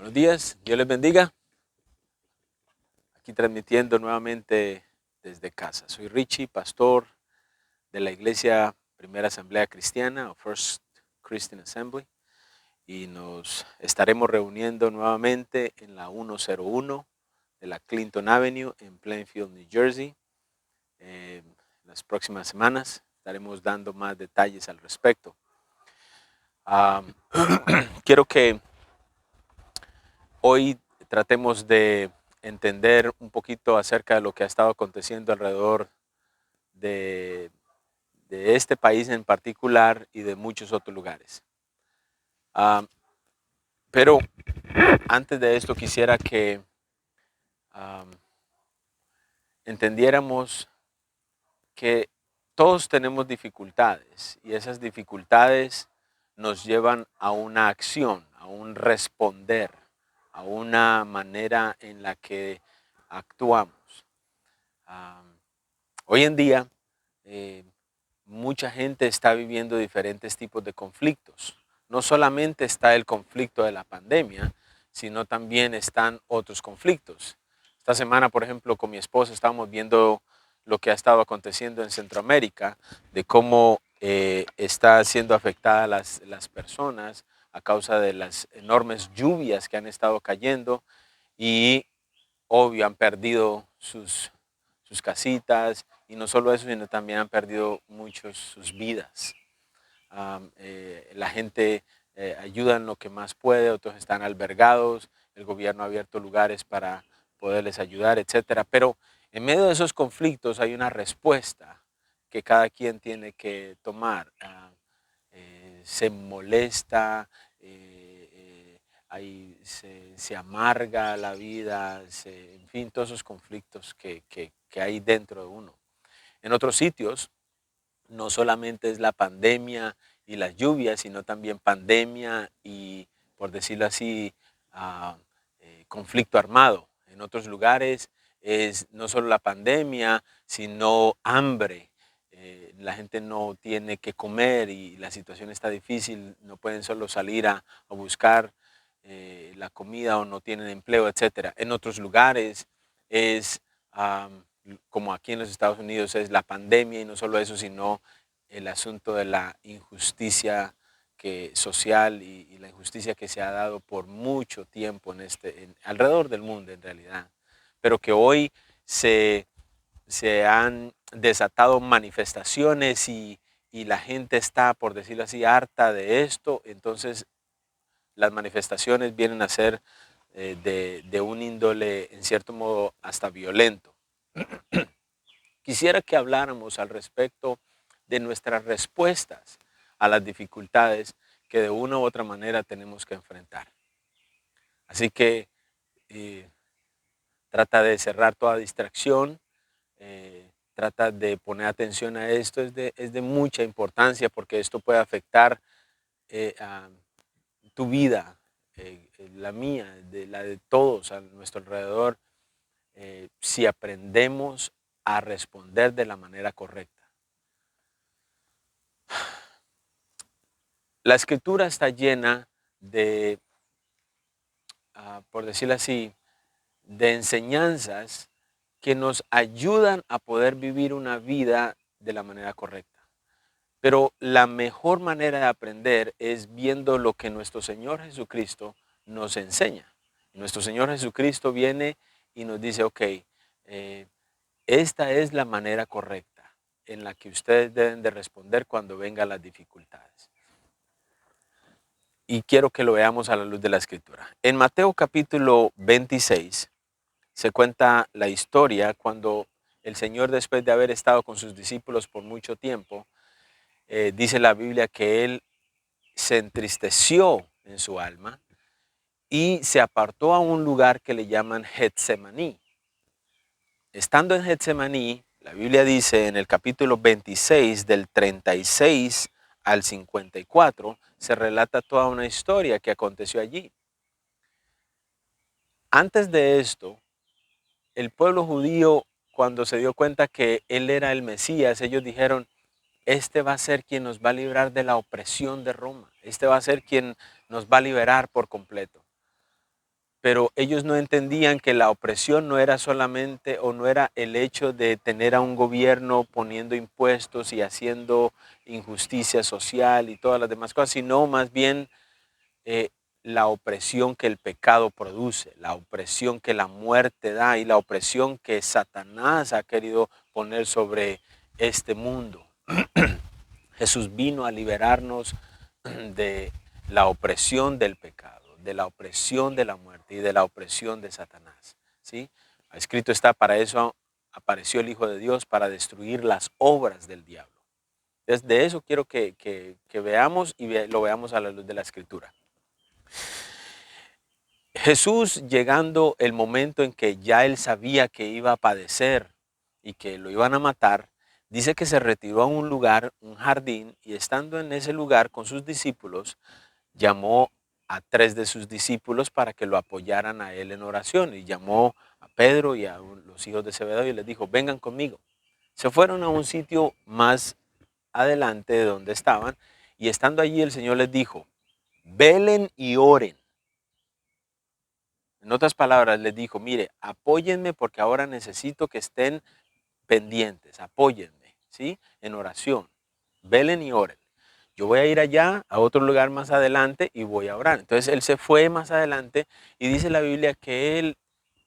Buenos días, Dios les bendiga. Aquí transmitiendo nuevamente desde casa. Soy Richie, pastor de la iglesia Primera Asamblea Cristiana o First Christian Assembly, y nos estaremos reuniendo nuevamente en la 101 de la Clinton Avenue en Plainfield, New Jersey. Las próximas semanas estaremos dando más detalles al respecto. Quiero que hoy tratemos de entender un poquito acerca de lo que ha estado aconteciendo alrededor de este país en particular y de muchos otros lugares. Pero antes de esto quisiera que entendiéramos que todos tenemos dificultades y esas dificultades nos llevan a una acción, a un responder, a una manera en la que actuamos. Hoy en día, mucha gente está viviendo diferentes tipos de conflictos. No solamente está el conflicto de la pandemia, sino también están otros conflictos. Esta semana, por ejemplo, con mi esposa estábamos viendo lo que ha estado aconteciendo en Centroamérica, de cómo está siendo afectada las personas a causa de las enormes lluvias que han estado cayendo y, obvio, han perdido sus casitas, y no solo eso, sino también han perdido muchos sus vidas. La gente ayuda en lo que más puede, otros están albergados, el gobierno ha abierto lugares para poderles ayudar, etcétera. Pero en medio de esos conflictos hay una respuesta que cada quien tiene que tomar. Se molesta, se amarga la vida, en fin, todos esos conflictos que hay dentro de uno. En otros sitios, no solamente es la pandemia y las lluvias, sino también pandemia y, por decirlo así, conflicto armado. En otros lugares es no solo la pandemia, sino hambre. La gente no tiene que comer y la situación está difícil, no pueden solo salir a buscar la comida o no tienen empleo, etc. En otros lugares es como aquí en los Estados Unidos es la pandemia, y no solo eso, sino el asunto de la injusticia social y la injusticia que se ha dado por mucho tiempo alrededor del mundo en realidad, pero que hoy se han desatado manifestaciones y la gente está, por decirlo así, harta de esto. Entonces las manifestaciones vienen a ser de un índole, en cierto modo, hasta violento. Quisiera que habláramos al respecto de nuestras respuestas a las dificultades que de una u otra manera tenemos que enfrentar. Así que trata de cerrar toda distracción, trata de poner atención a esto, es de mucha importancia, porque esto puede afectar a tu vida, la mía, la de todos a nuestro alrededor, si aprendemos a responder de la manera correcta. La escritura está llena de, por decirlo así, de enseñanzas que nos ayudan a poder vivir una vida de la manera correcta. Pero la mejor manera de aprender es viendo lo que nuestro Señor Jesucristo nos enseña. Nuestro Señor Jesucristo viene y nos dice, ok, esta es la manera correcta en la que ustedes deben de responder cuando vengan las dificultades. Y quiero que lo veamos a la luz de la Escritura. En Mateo capítulo 26 se cuenta la historia cuando el Señor, después de haber estado con sus discípulos por mucho tiempo, dice la Biblia que Él se entristeció en su alma y se apartó a un lugar que le llaman Getsemaní. Estando en Getsemaní, la Biblia dice en el capítulo 26, del 36 al 54, se relata toda una historia que aconteció allí. Antes de esto, el pueblo judío, cuando se dio cuenta que Él era el Mesías, ellos dijeron, este va a ser quien nos va a librar de la opresión de Roma. Este va a ser quien nos va a liberar por completo. pero ellos no entendían que la opresión no era solamente o no era el hecho de tener a un gobierno poniendo impuestos y haciendo injusticia social y todas las demás cosas, sino más bien eh, la opresión que el pecado produce, la opresión que la muerte da y la opresión que Satanás ha querido poner sobre este mundo. Jesús vino a liberarnos de la opresión del pecado, de la opresión de la muerte y de la opresión de Satanás. ¿Sí? Escrito está, para eso apareció el Hijo de Dios, para destruir las obras del diablo. Entonces, de eso quiero que veamos y lo veamos a la luz de la Escritura. Jesús, llegando el momento en que ya él sabía que iba a padecer y que lo iban a matar, dice que se retiró a un lugar, un jardín, y estando en ese lugar con sus discípulos, llamó a 3 de sus discípulos para que lo apoyaran a él en oración. Y llamó a Pedro y a los hijos de Zebedeo y les dijo, vengan conmigo. Se fueron a un sitio más adelante de donde estaban, y estando allí el Señor les dijo, velen y oren. En otras palabras, les dijo, mire, apóyenme porque ahora necesito que estén pendientes, apóyenme, ¿sí? En oración, velen y oren. Yo voy a ir allá, a otro lugar más adelante y voy a orar. Entonces él se fue más adelante y dice la Biblia que él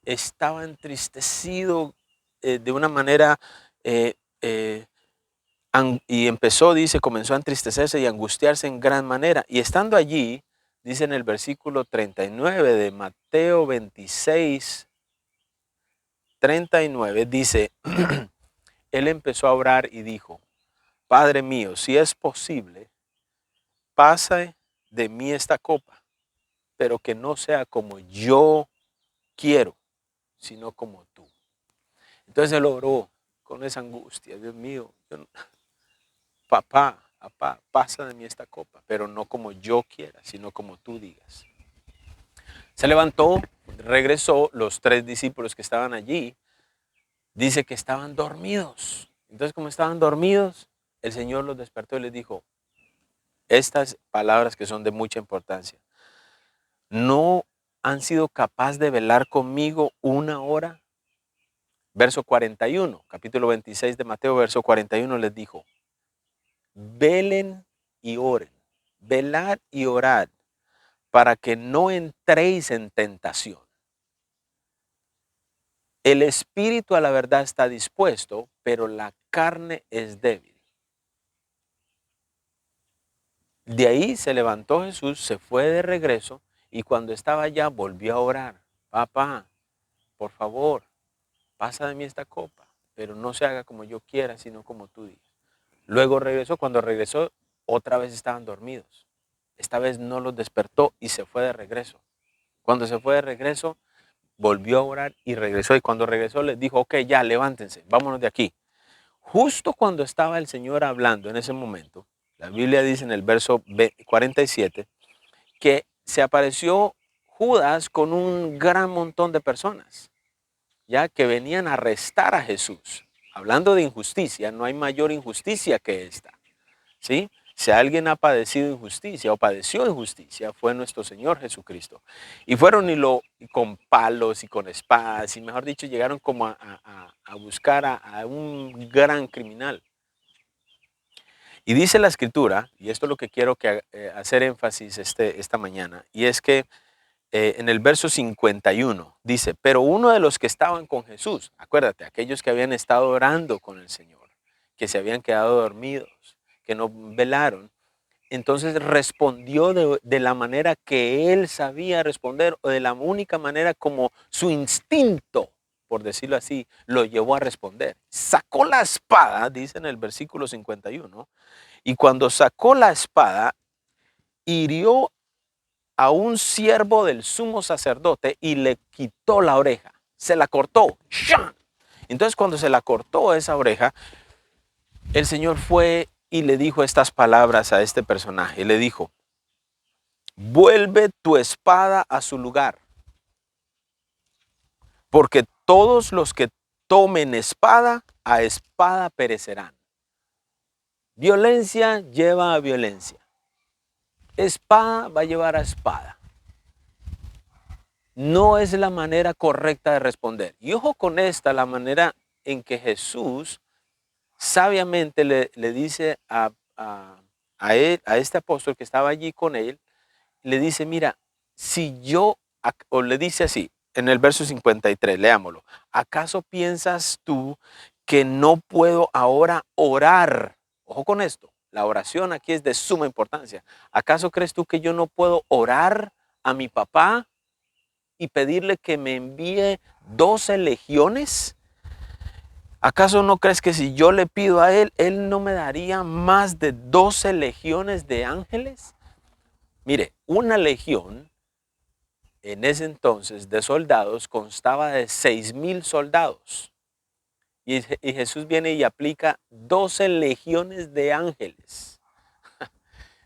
estaba entristecido de una manera eh, eh, y empezó, dice, comenzó a entristecerse y angustiarse en gran manera. Y estando allí, dice en el versículo 39 de Mateo 26, 39, dice, él empezó a orar y dijo, Padre mío, si es posible, pasa de mí esta copa, pero que no sea como yo quiero, sino como tú. Entonces él oró con esa angustia, Dios mío, papá, pasa de mí esta copa, pero no como yo quiera, sino como tú digas. Se levantó, regresó, los 3 discípulos que estaban allí, dice que estaban dormidos. Entonces, como estaban dormidos, el Señor los despertó y les dijo estas palabras que son de mucha importancia. ¿No han sido capaces de velar conmigo una hora? Verso 41, capítulo 26 de Mateo, verso 41 les dijo, velen y oren, velad y orad, para que no entréis en tentación. El espíritu a la verdad está dispuesto, pero la carne es débil. De ahí se levantó Jesús, se fue de regreso y cuando estaba allá volvió a orar. Papá, por favor, pasa de mí esta copa, pero no se haga como yo quiera, sino como tú digas. Luego regresó, cuando regresó, otra vez estaban dormidos. Esta vez no los despertó y se fue de regreso. Cuando se fue de regreso, volvió a orar y regresó. Y cuando regresó les dijo, ok, ya, levántense, vámonos de aquí. Justo cuando estaba el Señor hablando en ese momento, la Biblia dice en el verso 47 que se apareció Judas con un gran montón de personas, ya que venían a arrestar a Jesús. Hablando de injusticia, no hay mayor injusticia que esta, ¿sí? Si alguien ha padecido injusticia o padeció injusticia, fue nuestro Señor Jesucristo. Y fueron con palos y con espadas, y mejor dicho, llegaron como a buscar a un gran criminal. Y dice la Escritura, y esto es lo que quiero hacer énfasis esta mañana, y es que en el verso 51 dice, pero uno de los que estaban con Jesús, acuérdate, aquellos que habían estado orando con el Señor, que se habían quedado dormidos, que no velaron, entonces respondió de la manera que él sabía responder o de la única manera como su instinto, por decirlo así, lo llevó a responder. Sacó la espada, dice en el versículo 51, y cuando sacó la espada, hirió a un siervo del sumo sacerdote y le quitó la oreja. Se la cortó. ¡Shan! Entonces cuando se la cortó esa oreja, el Señor fue y le dijo estas palabras a este personaje. Le dijo, vuelve tu espada a su lugar, porque todos los que tomen espada, a espada perecerán. Violencia lleva a violencia. Espada va a llevar a espada. no es la manera correcta de responder. Y ojo con esta, la manera en que Jesús sabiamente le dice a él, a este apóstol que estaba allí con él, le dice, mira, si yo, o le dice así, en el verso 53, leámoslo, ¿acaso piensas tú que no puedo ahora orar? Ojo con esto, la oración aquí es de suma importancia. ¿Acaso crees tú que yo no puedo orar a mi papá y pedirle que me envíe 12 legiones? ¿Acaso no crees que si yo le pido a él, él no me daría más de 12 legiones de ángeles? Mire, una legión en ese entonces de soldados constaba de 6,000 soldados. Y Jesús viene y aplica 12 legiones de ángeles.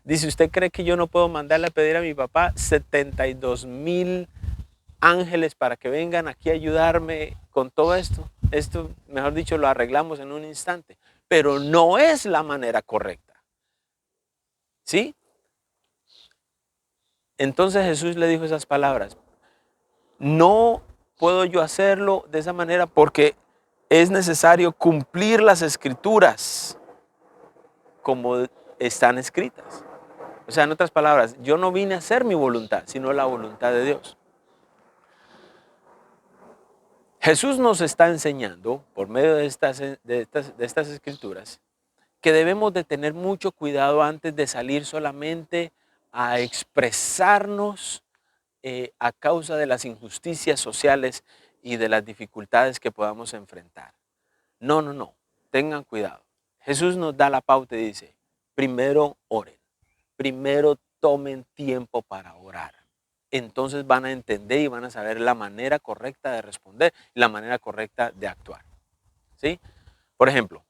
Dice, ¿usted cree que yo no puedo mandarle a pedir a mi papá 72,000 ángeles para que vengan aquí a ayudarme con todo esto? Esto, mejor dicho, lo arreglamos en un instante. Pero no es la manera correcta. ¿Sí? Entonces Jesús le dijo esas palabras. No puedo yo hacerlo de esa manera porque es necesario cumplir las escrituras como están escritas. O sea, en otras palabras, yo no vine a hacer mi voluntad, sino la voluntad de Dios. Jesús nos está enseñando, por medio de estas escrituras, que debemos de tener mucho cuidado antes de salir solamente a expresarnos a causa de las injusticias sociales y de las dificultades que podamos enfrentar. No, no, no. Tengan cuidado. Jesús nos da la pauta y dice, primero oren. Primero tomen tiempo para orar. Entonces van a entender y van a saber la manera correcta de responder y la manera correcta de actuar. ¿Sí? Por ejemplo,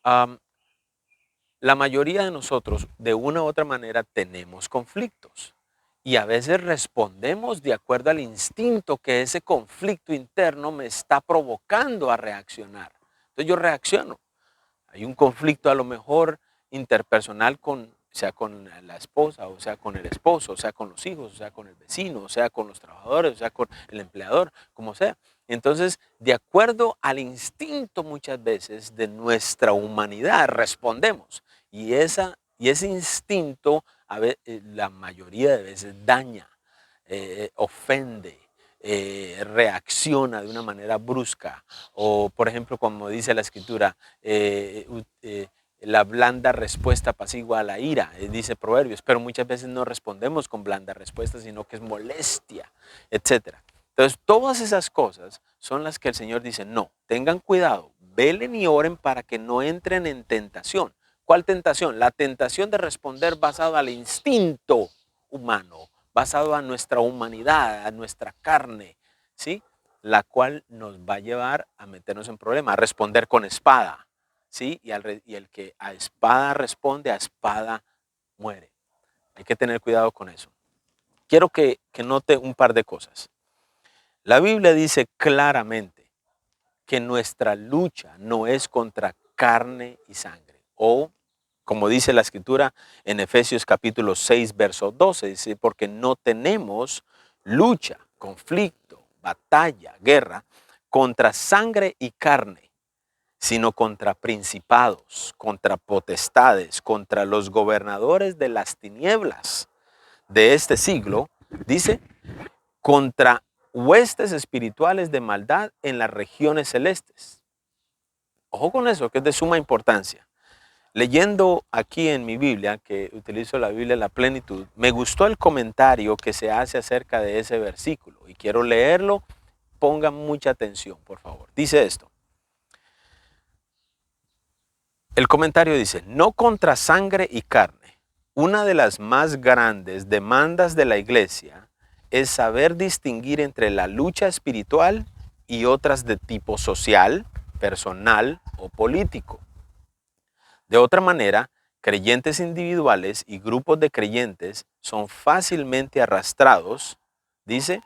la mayoría de nosotros, de una u otra manera, tenemos conflictos. Y a veces respondemos de acuerdo al instinto que ese conflicto interno me está provocando a reaccionar. Entonces yo reacciono. Hay un conflicto a lo mejor interpersonal sea con la esposa, o sea con el esposo, o sea con los hijos, o sea con el vecino, o sea con los trabajadores, o sea con el empleador, como sea. Entonces, de acuerdo al instinto muchas veces de nuestra humanidad, respondemos. Y ese instinto la mayoría de veces daña, ofende, reacciona de una manera brusca. O, por ejemplo, como dice la escritura, la blanda respuesta apacigua a la ira, dice Proverbios, pero muchas veces no respondemos con blanda respuesta, sino que es molestia, etc. Entonces, todas esas cosas son las que el Señor dice, no, tengan cuidado, velen y oren para que no entren en tentación. ¿Cuál tentación? La tentación de responder basado al instinto humano, basado a nuestra humanidad, a nuestra carne, ¿sí? La cual nos va a llevar a meternos en problemas, a responder con espada, ¿sí? Y el que a espada responde, a espada muere. Hay que tener cuidado con eso. Quiero que note un par de cosas. La Biblia dice claramente que nuestra lucha no es contra carne y sangre, o como dice la escritura en Efesios capítulo 6, verso 12, dice, porque no tenemos lucha, conflicto, batalla, guerra contra sangre y carne, sino contra principados, contra potestades, contra los gobernadores de las tinieblas de este siglo, dice, contra huestes espirituales de maldad en las regiones celestes. Ojo con eso, que es de suma importancia. Leyendo aquí en mi Biblia, que utilizo la Biblia La Plenitud, me gustó el comentario que se hace acerca de ese versículo y quiero leerlo. Pongan mucha atención, por favor. Dice esto. El comentario dice, no contra sangre y carne. Una de las más grandes demandas de la iglesia es saber distinguir entre la lucha espiritual y otras de tipo social, personal o político. De otra manera, creyentes individuales y grupos de creyentes son fácilmente arrastrados, dice,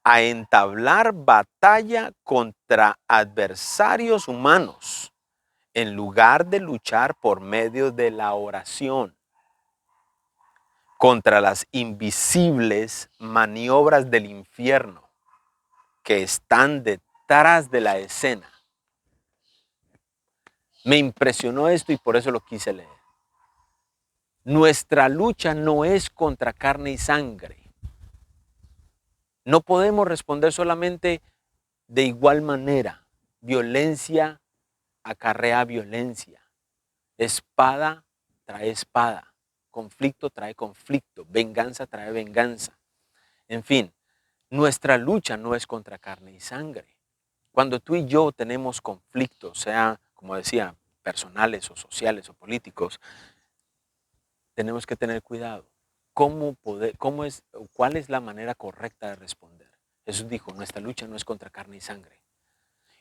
a entablar batalla contra adversarios humanos en lugar de luchar por medio de la oración. contra las invisibles maniobras del infierno que están detrás de la escena. Me impresionó esto y por eso lo quise leer. Nuestra lucha no es contra carne y sangre. No podemos responder solamente de igual manera. Violencia acarrea violencia. Espada trae espada. Conflicto trae conflicto. Venganza trae venganza. En fin, nuestra lucha no es contra carne y sangre. Cuando tú y yo tenemos conflictos, sea, como decía, personales o sociales o políticos, tenemos que tener cuidado. ¿Cuál es la manera correcta de responder? Jesús dijo, nuestra lucha no es contra carne y sangre.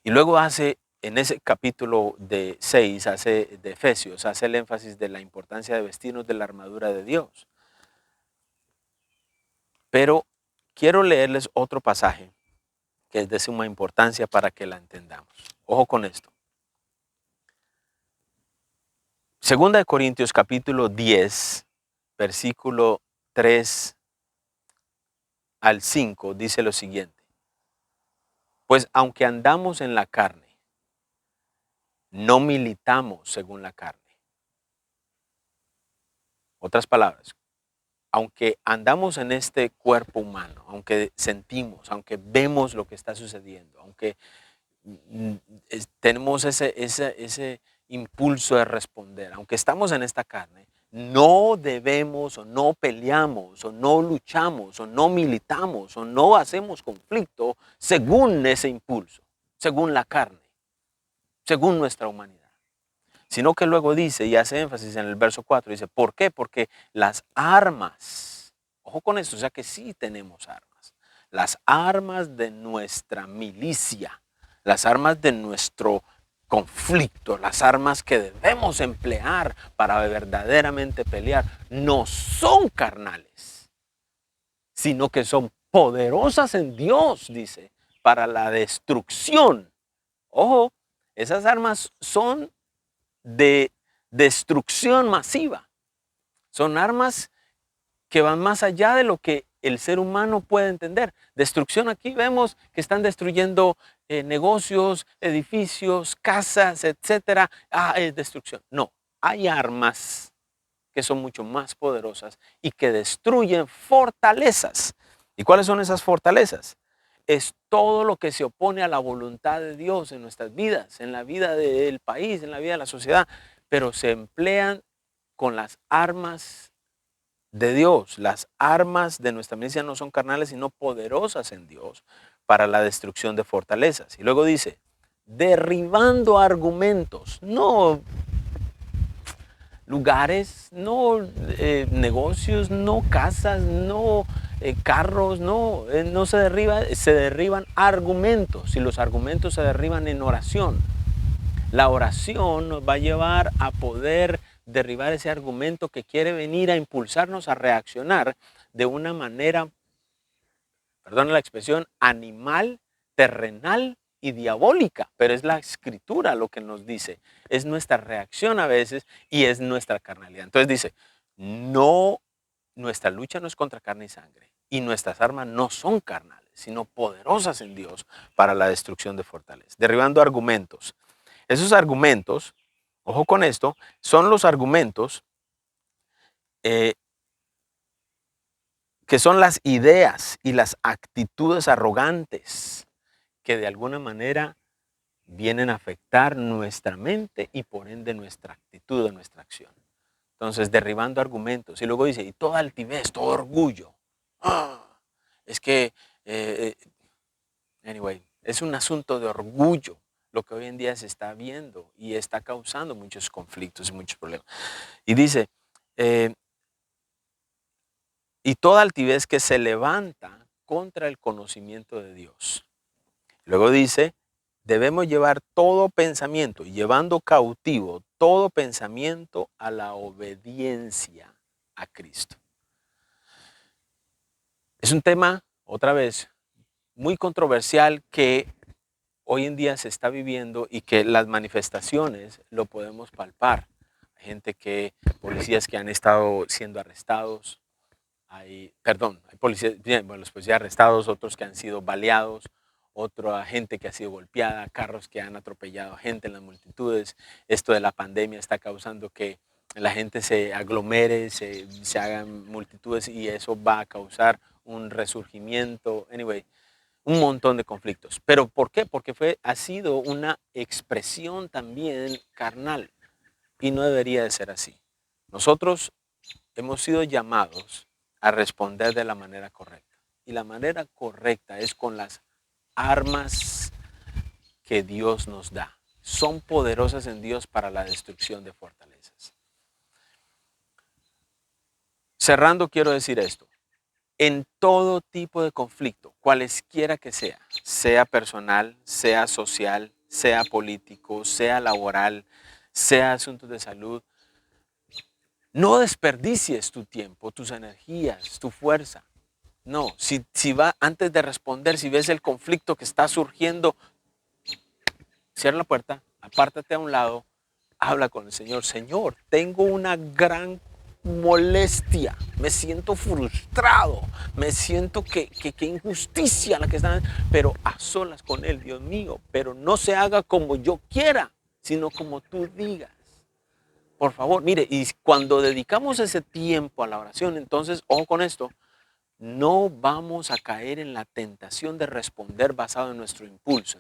Y luego en ese capítulo de 6, de Efesios, hace el énfasis de la importancia de vestirnos de la armadura de Dios. Pero quiero leerles otro pasaje que es de suma importancia para que la entendamos. Ojo con esto. Segunda de Corintios capítulo 10, versículo 3 al 5, dice lo siguiente. Pues aunque andamos en la carne, no militamos según la carne. Otras palabras, aunque andamos en este cuerpo humano, aunque sentimos, aunque vemos lo que está sucediendo, aunque tenemos ese impulso de responder, aunque estamos en esta carne, no debemos o no peleamos o no luchamos o no militamos o no hacemos conflicto según ese impulso, según la carne, según nuestra humanidad. Sino que luego dice, y hace énfasis en el verso 4, dice, ¿por qué? Porque las armas, ojo con esto, o sea que sí tenemos armas, las armas de nuestra milicia, las armas de nuestro conflicto, las armas que debemos emplear para verdaderamente pelear, no son carnales, sino que son poderosas en Dios, dice, para la destrucción. Ojo, esas armas son de destrucción masiva. Son armas que van más allá de lo que el ser humano puede entender. Destrucción, aquí vemos que están destruyendo negocios, edificios, casas, etcétera. Es destrucción. No, hay armas que son mucho más poderosas y que destruyen fortalezas. ¿Y cuáles son esas fortalezas? Es todo lo que se opone a la voluntad de Dios en nuestras vidas, en la vida del país, en la vida de la sociedad, pero se emplean con las armas de Dios. Las armas de nuestra milicia no son carnales, sino poderosas en Dios para la destrucción de fortalezas. Y luego dice, derribando argumentos, no lugares, no negocios, no casas, no carros, no se derriban argumentos, y los argumentos se derriban en oración. La oración nos va a llevar a poder derribar ese argumento que quiere venir a impulsarnos a reaccionar de una manera, perdón la expresión, animal, terrenal y diabólica, pero es la escritura lo que nos dice, es nuestra reacción a veces y es nuestra carnalidad. Entonces dice, no, nuestra lucha no es contra carne y sangre y nuestras armas no son carnales, sino poderosas en Dios para la destrucción de fortalezas. Derribando argumentos. Esos argumentos, ojo con esto, son los argumentos que son las ideas y las actitudes arrogantes que de alguna manera vienen a afectar nuestra mente y por ende nuestra actitud, nuestra acción. Entonces, derribando argumentos. Y luego dice, y toda altivez, todo orgullo. Es que, anyway, es un asunto de orgullo lo que hoy en día se está viendo y está causando muchos conflictos y muchos problemas. Y dice, y toda altivez que se levanta contra el conocimiento de Dios. Luego dice, debemos llevar todo pensamiento, llevando cautivo todo pensamiento a la obediencia a Cristo. Es un tema, otra vez, muy controversial que hoy en día se está viviendo y que las manifestaciones lo podemos palpar. Hay policías que han estado siendo arrestados, hay policías, bien, bueno, los policías arrestados, otros que han sido baleados, otra gente que ha sido golpeada, carros que han atropellado a gente en las multitudes. Esto de la pandemia está causando que la gente se aglomere, se hagan multitudes y eso va a causar un resurgimiento, anyway, un montón de conflictos. ¿Pero por qué? Porque ha sido una expresión también carnal y no debería de ser así. Nosotros hemos sido llamados a responder de la manera correcta. Y la manera correcta es con las armas que Dios nos da. Son poderosas en Dios para la destrucción de fortalezas. Cerrando, quiero decir esto. En todo tipo de conflicto, cualesquiera que sea personal, sea social, sea político, sea laboral, sea asuntos de salud, no desperdicies tu tiempo, tus energías, tu fuerza. No, si va antes de responder, si ves el conflicto que está surgiendo, cierra la puerta, apártate a un lado, habla con el Señor. Señor, tengo una gran molestia, me siento frustrado, me siento que injusticia la que están, pero a solas con Él, Dios mío, pero no se haga como yo quiera, sino como tú digas. Por favor, mire, y cuando dedicamos ese tiempo a la oración, entonces, ojo con esto, no vamos a caer en la tentación de responder basado en nuestro impulso,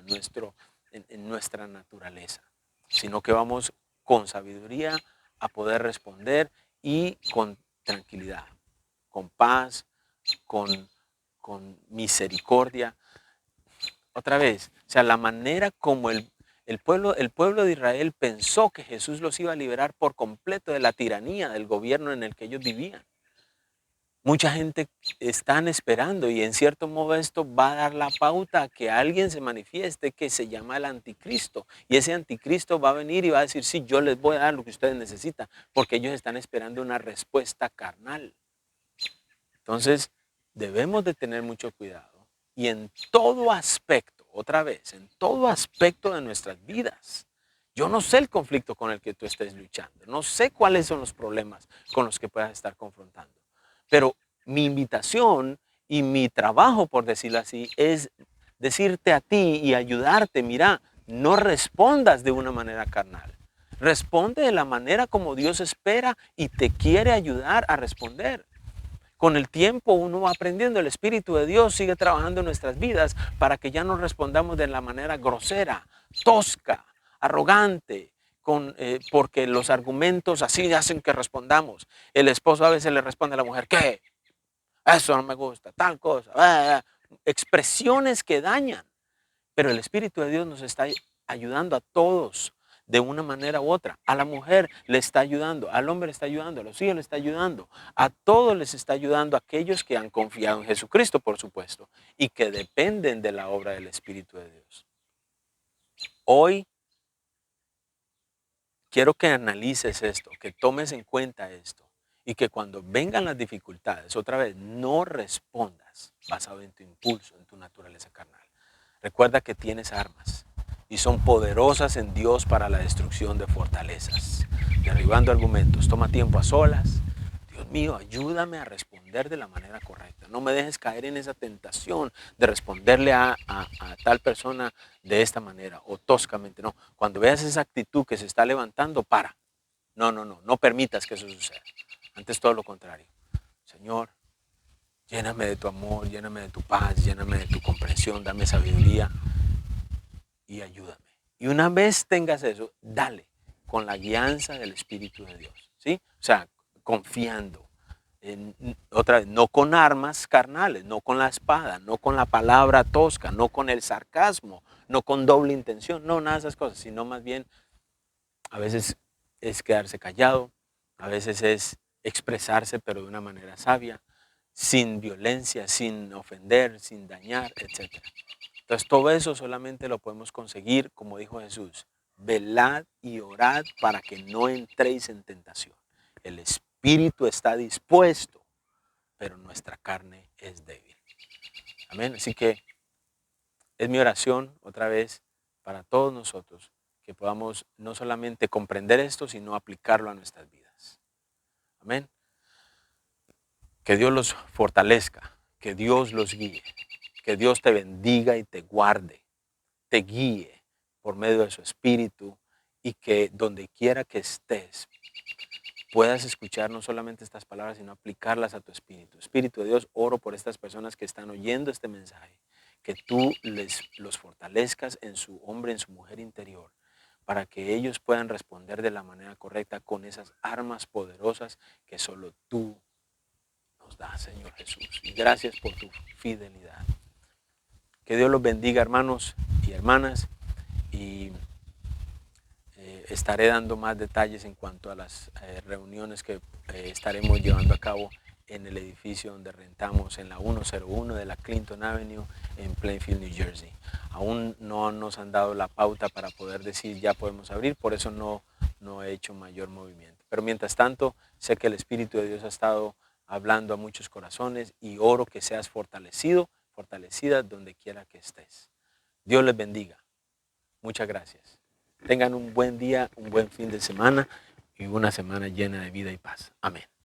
en nuestra naturaleza, sino que vamos con sabiduría a poder responder y con tranquilidad, con paz, con, con misericordia. Otra vez, o sea, la manera como el pueblo de Israel pensó que Jesús los iba a liberar por completo de la tiranía del gobierno en el que ellos vivían. Mucha gente están esperando y en cierto modo esto va a dar la pauta a que alguien se manifieste que se llama el anticristo. Y ese anticristo va a venir y va a decir, sí, yo les voy a dar lo que ustedes necesitan, porque ellos están esperando una respuesta carnal. Entonces, debemos de tener mucho cuidado y en todo aspecto, otra vez, en todo aspecto de nuestras vidas. Yo no sé el conflicto con el que tú estés luchando, no sé cuáles son los problemas con los que puedas estar confrontando, pero mi invitación y mi trabajo, por decirlo así, es decirte a ti y ayudarte, mira, no respondas de una manera carnal. Responde de la manera como Dios espera y te quiere ayudar a responder. Con el tiempo uno va aprendiendo, el Espíritu de Dios sigue trabajando en nuestras vidas para que ya no respondamos de la manera grosera, tosca, arrogante, porque los argumentos así hacen que respondamos. El esposo a veces le responde a la mujer, ¿qué? Eso no me gusta, tal cosa. Expresiones que dañan. Pero el Espíritu de Dios nos está ayudando a todos de una manera u otra. A la mujer le está ayudando, al hombre le está ayudando, a los hijos le está ayudando, a todos les está ayudando, a aquellos que han confiado en Jesucristo, por supuesto, y que dependen de la obra del Espíritu de Dios. Hoy quiero que analices esto, que tomes en cuenta esto y que cuando vengan las dificultades, otra vez, no respondas basado en tu impulso, en tu naturaleza carnal. Recuerda que tienes armas y son poderosas en Dios para la destrucción de fortalezas. Derribando argumentos, toma tiempo a solas. Dios mío, ayúdame a responder de la manera correcta. No me dejes caer en esa tentación de responderle a tal persona de esta manera o toscamente. No, cuando veas esa actitud que se está levantando, para. No permitas que eso suceda. Antes todo lo contrario. Señor, lléname de tu amor, lléname de tu paz, lléname de tu comprensión, dame sabiduría y ayúdame. Y una vez tengas eso, dale con la guianza del Espíritu de Dios, ¿sí? O sea, confiando. Otra vez, no con armas carnales, no con la espada, no con la palabra tosca, no con el sarcasmo, no con doble intención, no, nada de esas cosas, sino más bien a veces es quedarse callado, a veces es expresarse pero de una manera sabia, sin violencia, sin ofender, sin dañar, etc. Entonces todo eso solamente lo podemos conseguir, como dijo Jesús, velad y orad para que no entréis en tentación. El espíritu está dispuesto, pero nuestra carne es débil. Amén. Así que es mi oración otra vez para todos nosotros que podamos no solamente comprender esto, sino aplicarlo a nuestras vidas. Amén. Que Dios los fortalezca, que Dios los guíe, que Dios te bendiga y te guarde, te guíe por medio de su Espíritu y que donde quiera que estés puedas escuchar no solamente estas palabras, sino aplicarlas a tu espíritu. Espíritu de Dios, oro por estas personas que están oyendo este mensaje, que tú los fortalezcas en su hombre, en su mujer interior, para que ellos puedan responder de la manera correcta con esas armas poderosas que solo tú nos das, Señor Jesús. Y gracias por tu fidelidad. Que Dios los bendiga, hermanos y hermanas, y estaré dando más detalles en cuanto a las reuniones que estaremos llevando a cabo en el edificio donde rentamos en la 101 de la Clinton Avenue en Plainfield, New Jersey. Aún no nos han dado la pauta para poder decir ya podemos abrir, por eso no he hecho mayor movimiento. Pero mientras tanto, sé que el Espíritu de Dios ha estado hablando a muchos corazones y oro que seas fortalecido, fortalecida donde quiera que estés. Dios les bendiga. Muchas gracias. Tengan un buen día, un buen fin de semana y una semana llena de vida y paz. Amén.